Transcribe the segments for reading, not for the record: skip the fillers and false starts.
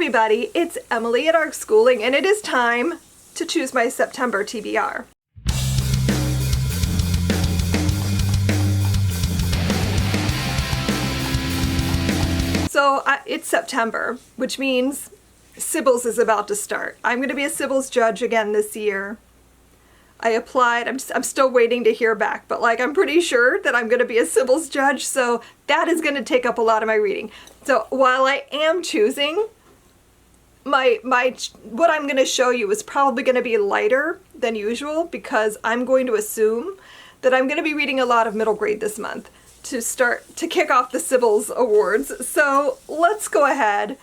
everybody, it's Emily at ARC Schooling, and it is time to choose my September TBR. So it's September, which means Sybil's is about to start. I'm going to be a Sybil's judge again this year. I applied. I'm still waiting to hear back, but I'm pretty sure that I'm going to be a Sybil's judge, so that is going to take up a lot of my reading. So while I am choosing, what I'm going to show you is probably going to be lighter than usual because I'm going to assume that I'm going to be reading a lot of middle grade this month to kick off the Sybil's Awards. So let's go ahead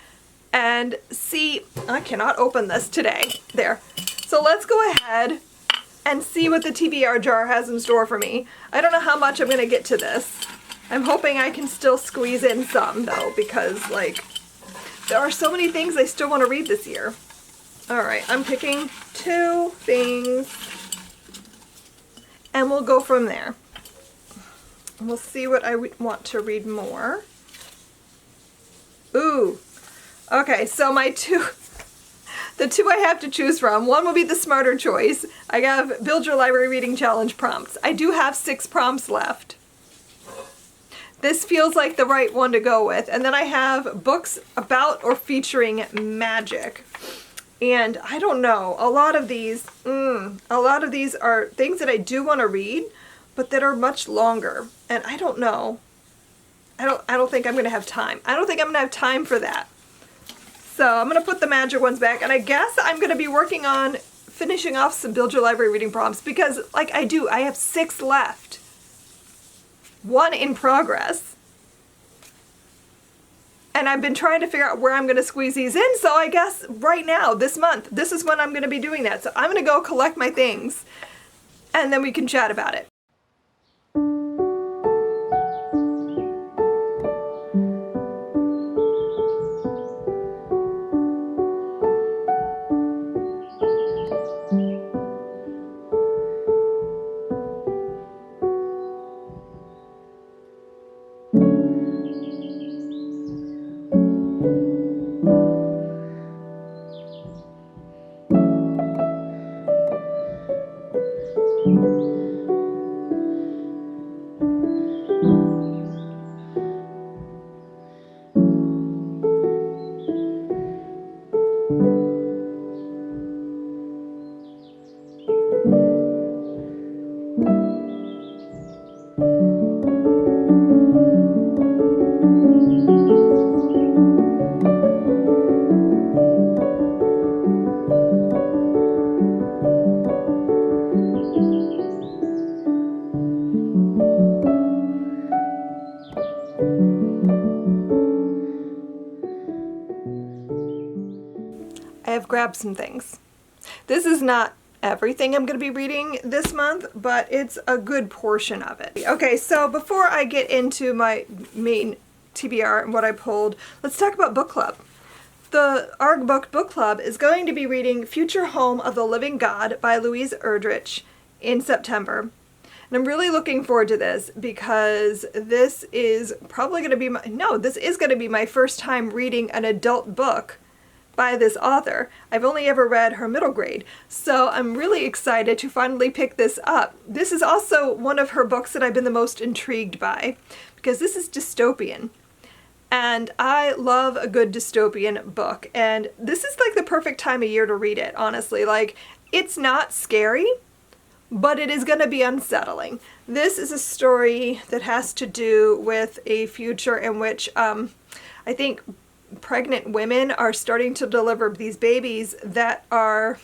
and see. I cannot open this today. There. So let's go ahead and see what the TBR jar has in store for me. I don't know how much I'm going to get to this. I'm hoping I can still squeeze in some though, because there are so many things I still want to read this year. Alright, I'm picking 2 things and we'll go from there. We'll see what I want to read more. Ooh. Okay, so the 2 I have to choose from, one will be the smarter choice. I have Build Your Library Reading Challenge prompts. I do have 6 prompts left. This feels like the right one to go with. And then I have books about or featuring magic. And I don't know, a lot of these are things that I do want to read, but that are much longer. And I don't know. I don't think I'm going to have time. I don't think I'm going to have time for that. So I'm going to put the magic ones back, and I guess I'm going to be working on finishing off some Build Your Library reading prompts because I have 6 left. 1 in progress. And I've been trying to figure out where I'm going to squeeze these in, so I guess right now, this month, this is when I'm going to be doing that. So I'm going to go collect my things, and then we can chat about it. I have grabbed some things. This is not everything I'm going to be reading this month, but it's a good portion of it. Okay, so before I get into my main TBR and what I pulled, let's talk about book club. The ARG Book Club is going to be reading Future Home of the Living God by Louise Erdrich in September. And I'm really looking forward to this because this is probably going to be this is going to be my first time reading an adult book by this author. I've only ever read her middle grade, so I'm really excited to finally pick this up. This is also one of her books that I've been the most intrigued by because this is dystopian. And I love a good dystopian book, and this is the perfect time of year to read it, honestly. It's not scary, but it is going to be unsettling. This is a story that has to do with a future in which I think pregnant women are starting to deliver these babies that are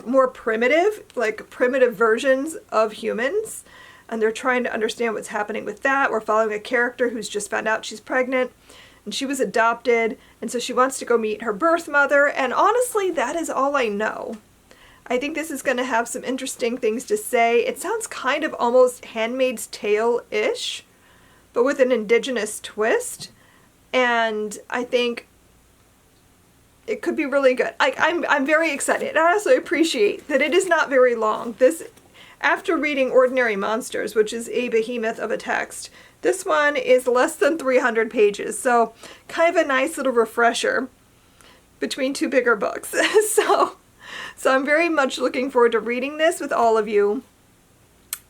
more primitive, primitive versions of humans. And they're trying to understand what's happening with that. We're following a character who's just found out she's pregnant, and she was adopted, and so she wants to go meet her birth mother, and honestly, that is all I know. I think this is going to have some interesting things to say. It sounds kind of almost Handmaid's Tale-ish, but with an indigenous twist, and I think it could be really good. I'm very excited. I also appreciate that it is not very long. After reading Ordinary Monsters, which is a behemoth of a text, this one is less than 300 pages, so kind of a nice little refresher. between two bigger books. So I'm very much looking forward to reading this with all of you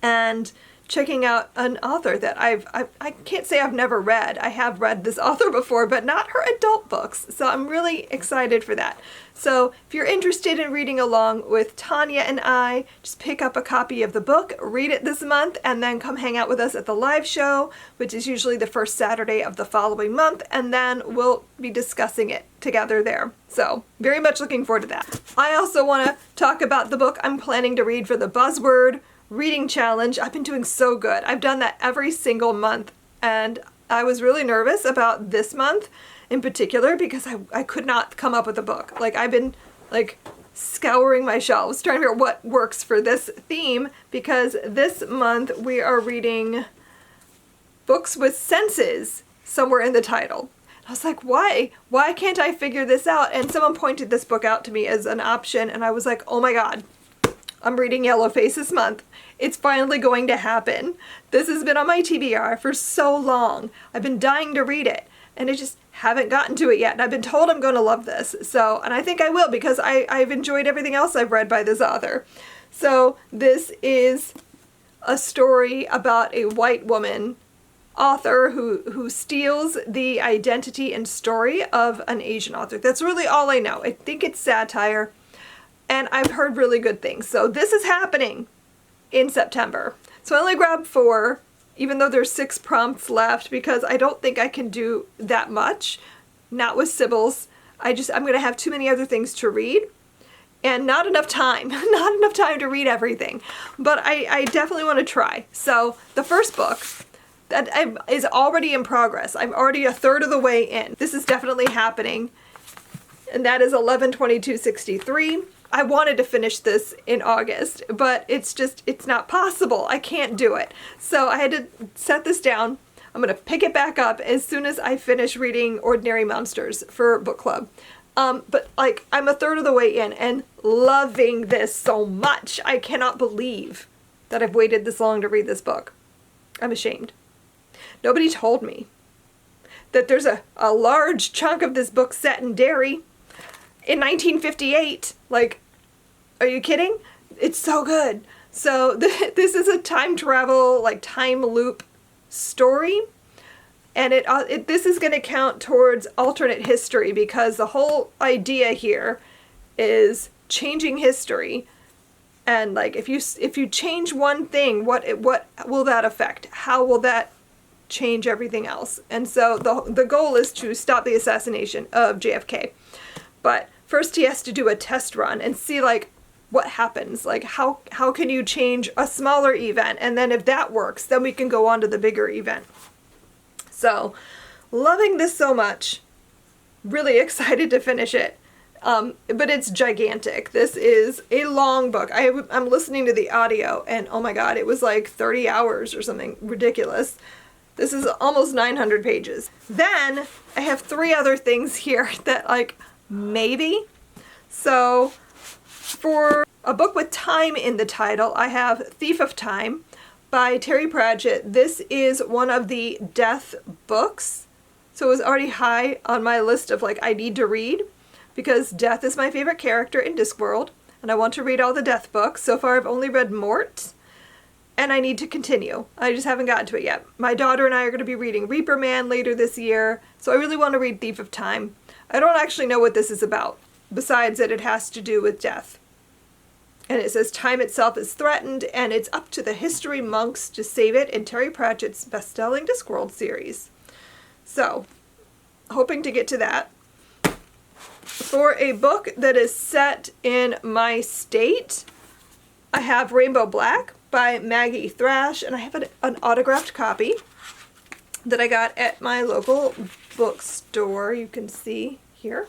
and checking out an author that I can't say I've never read. I have read this author before, but not her adult books. So I'm really excited for that. So if you're interested in reading along with Tanya and I, just pick up a copy of the book, read it this month, and then come hang out with us at the live show, which is usually the first Saturday of the following month, and then we'll be discussing it together there. So very much looking forward to that. I also want to talk about the book I'm planning to read for the Buzzword Reading Challenge. I've been doing so good. I've done that every single month, and I was really nervous about this month in particular because I could not come up with a book. Like, I've been like scouring my shelves trying to figure out what works for this theme, because this month we are reading books with senses somewhere in the title. I was like, why can't I figure this out? And someone pointed this book out to me as an option, and I was like, oh my god, I'm reading Yellowface this month. It's finally going to happen. This has been on my TBR for so long. I've been dying to read it, and I just haven't gotten to it yet. And I've been told I'm going to love this. So, and I think I will, because I've enjoyed everything else I've read by this author. So this is a story about a white woman author who steals the identity and story of an Asian author. That's really all I know. I think it's satire, and I've heard really good things. So this is happening in September. So I only grabbed 4, even though there's 6 prompts left, because I don't think I can do that much, not with Sibyl's. I'm going to have too many other things to read and not enough time, not enough time to read everything. But I definitely want to try. So the first book that is already in progress. I'm already a third of the way in. This is definitely happening, and that is 11/22/63. I wanted to finish this in August, but it's not possible. I can't do it. So I had to set this down. I'm going to pick it back up as soon as I finish reading Ordinary Monsters for book club. But like, I'm a third of the way in and loving this so much. I cannot believe that I've waited this long to read this book. I'm ashamed. Nobody told me that there's a large chunk of this book set in Derry in 1958. Like, are you kidding? It's so good. So this is a time travel, like time loop story, and this is going to count towards alternate history, because the whole idea here is changing history. And like, if you change one thing, what will that affect? How will that change everything else? And so the goal is to stop the assassination of JFK. But first he has to do a test run and see like what happens. Like, how can you change a smaller event, and then if that works, then we can go on to the bigger event. So loving this so much. Really excited to finish it. But it's gigantic. This is a long book. I'm listening to the audio, and oh my god, it was like 30 hours or something ridiculous. This is almost 900 pages. Then I have 3 other things here that like maybe. So for a book with time in the title, I have Thief of Time by Terry Pratchett. This is one of the death books. So it was already high on my list of like I need to read, because Death is my favorite character in Discworld, and I want to read all the Death books. So far I've only read Mort, and I need to continue. I just haven't gotten to it yet. My daughter and I are going to be reading Reaper Man later this year, so I really want to read Thief of Time. I don't actually know what this is about, besides that it has to do with death. And it says time itself is threatened, and it's up to the history monks to save it in Terry Pratchett's best-selling Discworld series. So, hoping to get to that. For a book that is set in my state, I have Rainbow Black by Maggie Thrash, and I have an autographed copy that I got at my local bookstore. You can see here.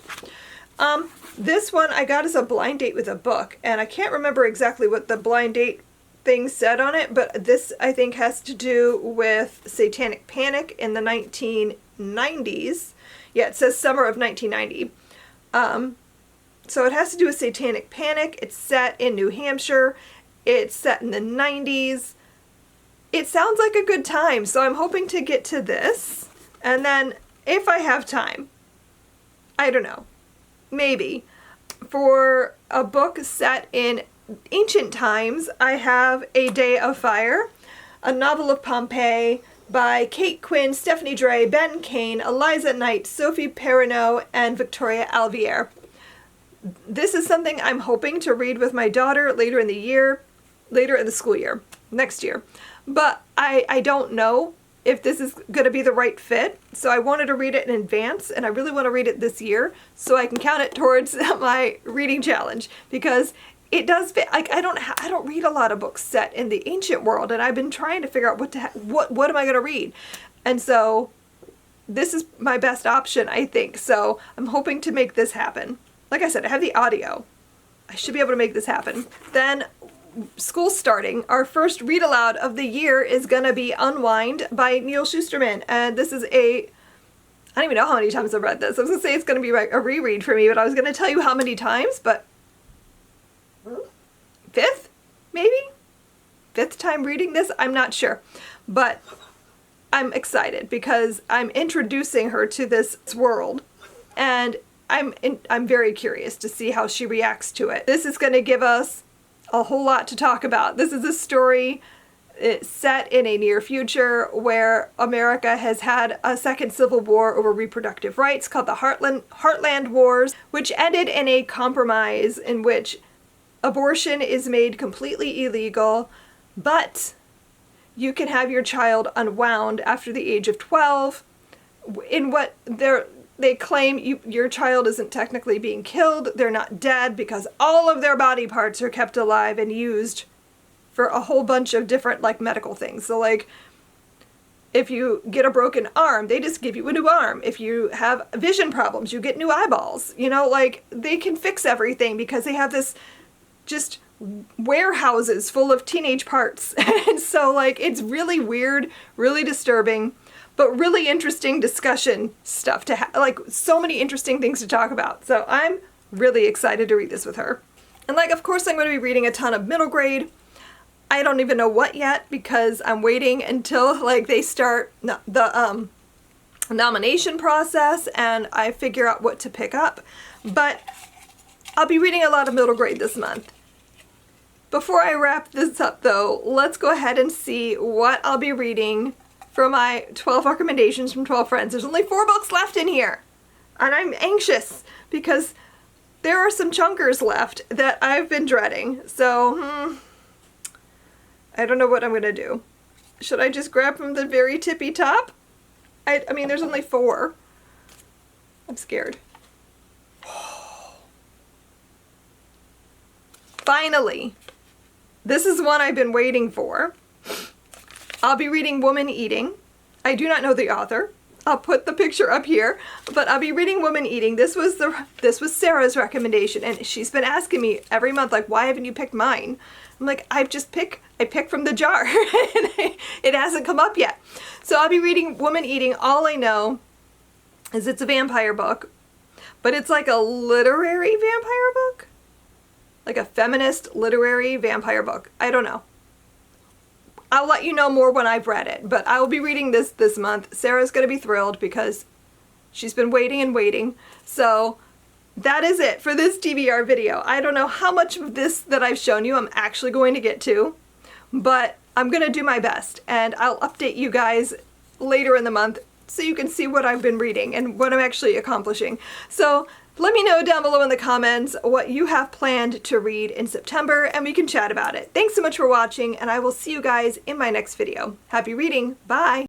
This one I got as a blind date with a book, and I can't remember exactly what the blind date thing said on it, but this I think has to do with Satanic Panic in the 1990s. Yeah, it says summer of 1990. So it has to do with Satanic Panic. It's set in New Hampshire. It's set in the 90s. It sounds like a good time, so I'm hoping to get to this. And then, if I have time, I don't know. maybe. For a book set in ancient times, I have A Day of Fire, a novel of Pompeii by Kate Quinn, Stephanie Dray, Ben Kane, Eliza Knight, Sophie Perrineau, and Victoria Alvier. This is something I'm hoping to read with my daughter later in the school year, next year. But I don't know if this is going to be the right fit, so I wanted to read it in advance, and I really want to read it this year so I can count it towards my reading challenge, because it does fit. Like, I don't read a lot of books set in the ancient world, and I've been trying to figure out what am I going to read, and so this is my best option, I think. So I'm hoping to make this happen. Like I said, I have the audio. I should be able to make this happen. Then, school starting, our first read aloud of the year is gonna be Unwind by Neal Shusterman, and this is I don't even know how many times I've read this. I was gonna say it's gonna be a reread for me, but I was gonna tell you how many times, but fifth, maybe? Fifth time reading this? I'm not sure, but I'm excited because I'm introducing her to this world, and I'm very curious to see how she reacts to it. This is gonna give us a whole lot to talk about. This is a story set in a near future where America has had a second civil war over reproductive rights called the Heartland Wars, which ended in a compromise in which abortion is made completely illegal, but you can have your child unwound after the age of 12 in what they claim your child isn't technically being killed, they're not dead, because all of their body parts are kept alive and used for a whole bunch of different, like, medical things. So, like, if you get a broken arm, they just give you a new arm. If you have vision problems, you get new eyeballs. You know, like, they can fix everything because they have this just warehouses full of teenage parts. And so, like, it's really weird, really disturbing, but really interesting discussion stuff to have, like, so many interesting things to talk about. So I'm really excited to read this with her. And, like, of course I'm going to be reading a ton of middle grade. I don't even know what yet, because I'm waiting until, like, they start the nomination process and I figure out what to pick up. But I'll be reading a lot of middle grade this month. Before I wrap this up, though, let's go ahead and see what I'll be reading for my 12 recommendations from 12 friends. There's only 4 books left in here, and I'm anxious because there are some chunkers left that I've been dreading. So, I don't know what I'm gonna do. Should I just grab from the very tippy top? I mean, there's only 4. I'm scared. Finally, this is one I've been waiting for. I'll be reading Woman Eating. I do not know the author. I'll put the picture up here, but I'll be reading Woman Eating. This was Sarah's recommendation, and she's been asking me every month, like, why haven't you picked mine? I'm like, I pick from the jar, and it hasn't come up yet. So I'll be reading Woman Eating. All I know is it's a vampire book, but it's like a literary vampire book, like a feminist literary vampire book. I don't know. I'll let you know more when I've read it, but I will be reading this month. Sarah's going to be thrilled because she's been waiting and waiting. So that is it for this TBR video. I don't know how much of this that I've shown you I'm actually going to get to, but I'm going to do my best, and I'll update you guys later in the month so you can see what I've been reading and what I'm actually accomplishing. So let me know down below in the comments what you have planned to read in September, and we can chat about it. Thanks so much for watching, and I will see you guys in my next video. Happy reading. Bye!